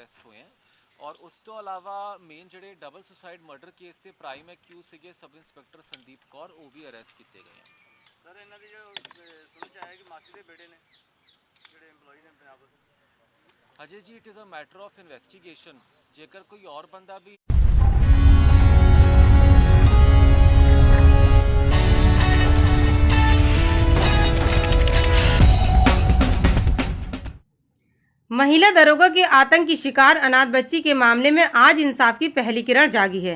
Arrest ਹੋਏ हैं और उस तो अलावा मेन ਜਿਹੜੇ ਡਬਲ ਸੁਸਾਈਡ ਮਰਡਰ ਕੇਸ ਦੇ ਪ੍ਰਾਈਮ ਐਕਿਊਜ਼ ਸੀਗੇ ਸਬ ਇੰਸਪੈਕਟਰ ਸੰਦੀਪ ਕੌਰ ਉਹ ਵੀ ਅਰੈਸਟ ਕੀਤੇ ਗਏ हैं। ਸਰ ਇਹਨਾਂ ਦੀ ਜੋ ਸੁਣ ਚ ਆਇਆ ਕਿ ਮਾਸੀ ਦੇ ਬੇਟੇ ਨੇ ਜਿਹੜੇ EMPLOYE ਨੇ ਪੰਜਾਬ ਦੇ Ajay ji it is a matter of investigation जेकर कोई और बंदा भी महिला दरोगा के आतंक की शिकार अनाथ बच्ची के मामले में आज इंसाफ की पहली किरण जागी है।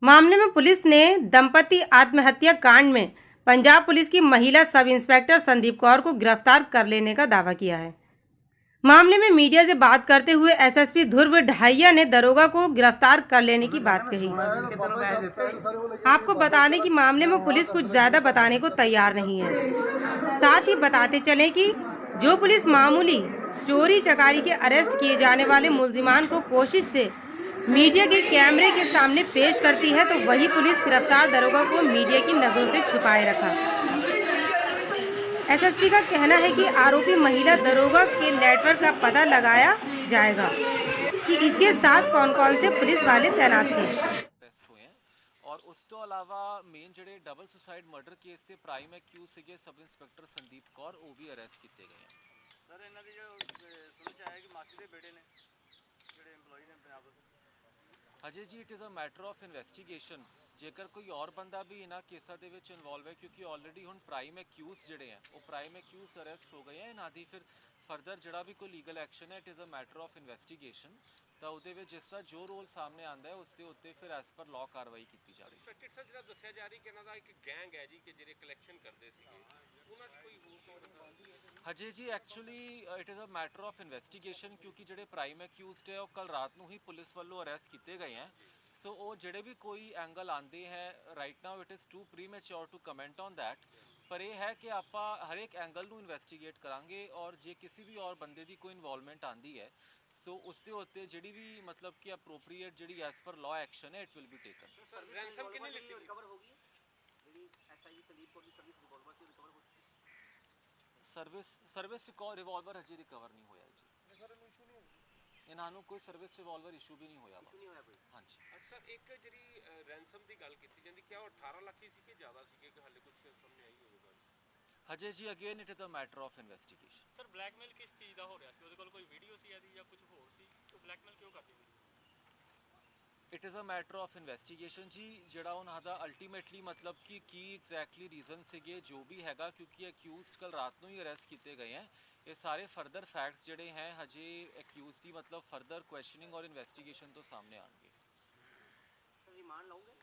मामले में पुलिस ने दंपति आत्महत्या कांड में पंजाब पुलिस की महिला सब इंस्पेक्टर संदीप कौर को गिरफ्तार कर लेने का दावा किया है। मामले में मीडिया से बात करते हुए एसएसपी ध्रुव ढाइया ने दरोगा को गिरफ्तार कर लेने की बात कही। आपको बता दें कि मामले में पुलिस कुछ ज्यादा बताने को तैयार नहीं है। साथ ही बताते चले कि जो पुलिस मामूली चोरी चकारी के अरेस्ट किए जाने वाले मुलजिमान को कोशिश से मीडिया के कैमरे के सामने पेश करती है, तो वही पुलिस गिरफ्तार दरोगा को मीडिया की नजरों से छुपाए रखा। एसएसपी का कहना है कि आरोपी महिला दरोगा के नेटवर्क का पता लगाया जाएगा कि इसके साथ कौन कौन से पुलिस वाले तैनात थे। और उस तो अलावा मेन ਜਿਹੜੇ ਡਬਲ ਸੁਸਾਈਡ ਮਰਡਰ ਕੇਸ ਦੇ ਪ੍ਰਾਈਮ ਐਕਿਊਜ਼ ਸੀਗੇ ਸਬ ਇੰਸਪੈਕਟਰ ਸੰਦੀਪ ਕੌਰ ਉਹ ਵੀ ਅਰੈਸਟ ਕੀਤੇ ਗਏ हैं। ਸਰ ਇਹਨਾਂ ਦੀ ਜੋ ਸੁਣ ਚ ਆਇਆ ਕਿ ਮਾਸੀ ਦੇ ਬੇਟੇ ਨੇ ਜਿਹੜੇ EMPLOYE ਨੇ ਪੰਜਾਬ ਦੇ Ajay ji it is a matter of investigation जेकर कोई और बंदा भी इन्होंने केसा ਦੇ ਵਿੱਚ ਇਨਵੋਲਵ ਹੈ क्योंकि ऑलरेडी ਹੁਣ ਪ੍ਰਾਈਮ ਐਕਿਊਜ਼ ਜਿਹੜੇ ਹੈ ਉਹ ਪ੍ਰਾਈਮ ਐਕਿਊਜ਼ ਅਰੈਸਟ ਹੋ ਗਏ ਹੈ। ਇਹਨਾਂ ਦੀ ਫਿਰ ਫਰਦਰ ਜਿਹੜਾ ਵੀ ਕੋਈ ਲੀਗਲ ਐਕਸ਼ਨ ਹੈ it is a matter of investigation ਤਾਂ ਉਹਦੇ ਵਿੱਚ ਜਿਸ ਦਾ ਜੋ ਰੋਲ ਸਾਹਮਣੇ ਆਂਦਾ ਹੈ ਉਸ ਦੇ ਉੱਤੇ ਫਿਰ ਐਸ ਪਰ ਲਾਅ ਕਾਰਵਾਈ ਕੀਤੀ ਜਾ ਰਹੀ ਹੈ। ਸੈਕਟਰ ਸਰ ਜਿਹੜਾ ਦੱਸਿਆ ਜਾ ਰਹੀ ਕਿ ਇਹਨਾਂ ਦਾ ਇੱਕ ਗੈਂਗ ਹੈ ਜੀ ਕਿ ਜਿਹੜੇ ਕਲੈਕਸ਼ਨ ਕਰਦੇ ਸੀਗੇ ਉਹਨਾਂ 'ਚ ਕੋਈ ਹਜੇ ਜੀ actually it is a matter of investigation क्योंकि ਜਿਹੜੇ ਪ੍ਰਾਈਮ ਐਕਿਊਜ਼ਡ ਹੈ ਉਹ ਕੱਲ ਰਾਤ ਨੂੰ ਹੀ ਪੁਲਿਸ ਵੱਲੋਂ ਅਰੈਸਟ ਕੀਤੇ ਗਏ ਹੈ। ਸੋ ਉਹ ਜਿਹੜੇ ਵੀ ਕੋਈ ਐਂਗਲ ਆਂਦੇ ਹੈ right now it is too premature to comment on that, ਪਰ ਇਹ ਹੈ ਕਿ ਆਪਾਂ ਹਰ ਇੱਕ ਐਂਗਲ ਨੂੰ ਇਨਵੈਸਟੀਗੇਟ ਕਰਾਂਗੇ ਔਰ ਜੇ ਕਿਸੇ ਵੀ ਔਰ ਬੰਦੇ ਦੀ ਕੋਈ ਇਨਵੋਲਵਮੈਂਟ ਆਂਦੀ ਹੈ ਸੋ ਉਸ ਦੇ ਉੱਤੇ ਜਿਹੜੀ ਵੀ ਮਤਲਬ ਕਿ ਅਪਰੋਪਰੀਏਟ ਜਿਹੜੀ ਐਸ ਪਰ ਲਾਅ ਐਕਸ਼ਨ ਹੈ it will be taken. Sir ransom ਕਿੰਨੀ ਲਿੱਤੀ ਰਿਕਵਰ ਹੋ ਗਈ ਜਿਹੜੀ SIG ਸੰਦੀਪ ਕੌਰ ਦੀ ਸਰਵਿਸ ਰਿਵੋਲਵਰ ਸੀ ਰਿਕਵਰ ਹੋ ਚੁੱਕੀ ਸਰਵਿਸ ਰਿਵਾਲਵਰ ਹਜੇ ਰਿਕਵਰ ਨਹੀਂ ਹੋਇਆ ਜੀ। ਸਰ ਇਹਨੂੰ ਇਸ਼ੂ ਨਹੀਂ ਹੋਇਆ ਇਹਨਾਂ ਨੂੰ ਕੋਈ ਸਰਵਿਸ ਰਿਵਾਲਵਰ ਇਸ਼ੂ ਵੀ ਨਹੀਂ ਹੋਇਆ ਵਾ। ਨਹੀਂ ਹੋਇਆ ਕੋਈ ਹਾਂਜੀ ਸਰ ਇੱਕ ਜਿਹੜੀ ਰੈਂਸਮ ਦੀ ਗੱਲ ਕੀਤੀ ਜਾਂਦੀ ਕਿ ਉਹ 18 ਲੱਖ ਹੀ ਸੀ ਕਿ ਜ਼ਿਆਦਾ ਸੀਗੇ ਕਿ ਹਾਲੇ ਕੁਝ ਸਾਹਮਣੇ ਆਈ ਹੋਵੇਗਾ ਹਜੇ ਜੀ again it is a matter of investigation. Sir blackmail ਕਿਸ ਚੀਜ਼ ਦਾ ਹੋ ਰਿਹਾ ਸੀ? ਉਹਦੇ ਕੋਲ ਕੋਈ ਵੀਡੀਓ ਸੀ ਇਹਦੀ ਜਾਂ ਕੁਝ ਹੋਰ ਸੀ? ਉਹ ਬਲੈਕਮੇਲ ਕਿਉਂ ਕਰਦੀ ਸੀ? It is a matter of investigation ਜੀ ਜਿਹੜਾ ਉਹਨਾਂ ਦਾ ਅਲਟੀਮੇਟਲੀ ਮਤਲਬ ਕਿ ਕੀ ਐਗਜ਼ੈਕਟਲੀ ਰੀਜ਼ਨ ਸੀਗੇ ਜੋ ਵੀ ਹੈਗਾ ਕਿਉਂਕਿ ਅਕਿਊਜ਼ਡ ਕੱਲ ਰਾਤ ਨੂੰ ਹੀ ਅਰੈਸਟ ਕੀਤੇ ਗਏ ਹੈ। ਇਹ ਸਾਰੇ ਫਰਦਰ ਫੈਕਟਸ ਜਿਹੜੇ ਹੈ ਹਜੇ ਅਕਿਊਜ਼ਡ ਦੀ ਮਤਲਬ ਫਰਦਰ ਕੁਐਸਚਨਿੰਗ ਔਰ ਇਨਵੈਸਟੀਗੇਸ਼ਨ ਤੋਂ ਸਾਹਮਣੇ ਆਣਗੇ। ਸਰ ਰਿਮਾਂਡ ਲਾਉਂਗੇ?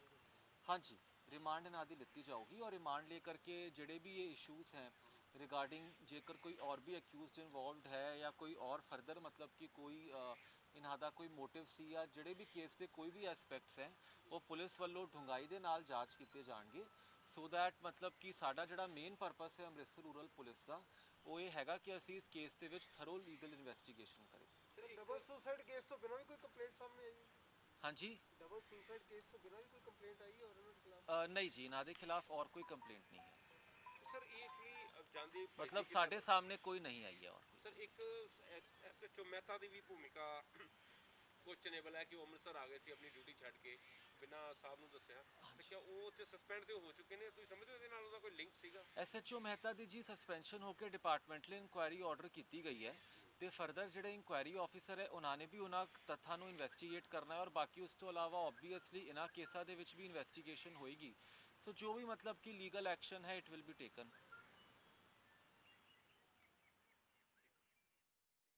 हाँ जी रिमांड ਇਹਨਾਂ ਦੀ ਲਿੱਤੀ ਜਾਊਗੀ और रिमांड लेकर के ਜਿਹੜੇ भी ये इश्यूज हैं रिगार्डिंग जेकर कोई और भी अक्यूज्ड इन्वॉल्वड है या कोई और फर्दर मतलब कि कोई ਇਹਨਾਂ ਦਾ ਕੋਈ ਮੋਟਿਵ ਸੀ ਜਾਂ ਜਿਹੜੇ ਵੀ ਕੇਸ ਦੇ ਕੋਈ ਵੀ ਐਸਪੈਕਟਸ ਹੈ ਉਹ ਪੁਲਿਸ ਵੱਲੋਂ ਢੁੰਗਾਈ ਦੇ ਨਾਲ ਜਾਂਚ ਕੀਤੇ ਜਾਣਗੇ ਸੋ ਦੈਟ ਮਤਲਬ ਕਿ ਸਾਡਾ ਜਿਹੜਾ ਮੇਨ ਪਰਪਸ ਹੈ ਅੰਮ੍ਰਿਤਸਰ ਰੂਰਲ ਪੁਲਿਸ ਦਾ ਉਹ ਇਹ ਹੈਗਾ ਕਿ ਅਸੀਂ ਇਸ ਕੇਸ ਦੇ ਵਿੱਚ ਥਰੋ ਲੀਗਲ ਇਨਵੈਸਟੀਗੇਸ਼ਨ ਕਰੀਏ। ਸਿਰਫ ਡਬਲ ਸੁਸਾਈਡ ਕੇਸ ਤੋਂ ਬਿਨਾਂ ਵੀ ਕੋਈ ਕੰਪਲੇਂਟ ਸਾਹਮਣੇ ਆਈ ਹੈ? हाँ जी ਡਬਲ ਸੁਸਾਈਡ ਕੇਸ ਤੋਂ ਬਿਨਾਂ ਵੀ ਕੋਈ ਕੰਪਲੇਂਟ ਆਈ ਹੈ ਔਰ ਉਹਨਾਂ ਦੇ ਖਿਲਾਫ? नहीं जी ਇਹਨਾਂ ਦੇ ਖਿਲਾਫ और कोई कंप्लेंट नहीं है ਸਰ ਇਹ ਐਕਚੁਅਲੀ ਜਾਂਦੀ मतलब साढ़े सामने कोई नहीं आई है और ਸਰ ਇੱਕ SHO ਮਹਿਤਾ ਦੀ ਵੀ ਭੂਮਿਕਾ ਕੁਐਸਚਨੇਬਲ ਹੈ ਕਿ ਉਹ ਅੰਮ੍ਰਿਤਸਰ ਆ ਗਏ ਸੀ ਆਪਣੀ ਡਿਊਟੀ ਛੱਡ ਕੇ ਬਿਨਾਂ ਸਾਹਿਬ ਨੂੰ ਦੱਸਿਆ ਤੇ ਕਿਆ ਉਹ ਉੱਥੇ ਸਸਪੈਂਡ ਤੇ ਹੋ ਚੁੱਕੇ ਨੇ? ਤੁਸੀਂ ਸਮਝਦੇ ਹੋ ਇਹਦੇ ਨਾਲ ਉਹਦਾ ਕੋਈ ਲਿੰਕ ਸੀਗਾ? SHO ਮਹਿਤਾ ਦੀ ਜੀ ਸਸਪੈਂਸ਼ਨ ਹੋ ਕੇ ਡਿਪਾਰਟਮੈਂਟਲ ਇਨਕੁਆਇਰੀ ਆਰਡਰ ਕੀਤੀ ਗਈ ਹੈ ਤੇ ਫਰਦਰ ਜਿਹੜੇ ਇਨਕੁਆਇਰੀ ਆਫੀਸਰ ਹੈ ਉਹਨਾਂ ਨੇ ਵੀ ਉਹਨਾਂ ਤੱਥਾਂ ਨੂੰ ਇਨਵੈਸਟੀਗੇਟ ਕਰਨਾ ਹੈ ਔਰ ਬਾਕੀ ਉਸ ਤੋਂ ਇਲਾਵਾ ਆਬਵੀਅਸਲੀ ਇਹਨਾਂ ਕੇਸਾਂ ਦੇ ਵਿੱਚ ਵੀ ਇਨਵੈਸਟੀਗੇਸ਼ਨ ਹੋਏਗੀ ਸੋ ਜੋ ਵੀ ਮਤਲਬ ਕਿ ਲੀਗਲ ਐਕਸ਼ਨ ਹੈ ਇਟ ਵਿਲ ਬੀ ਟੇਕਨ।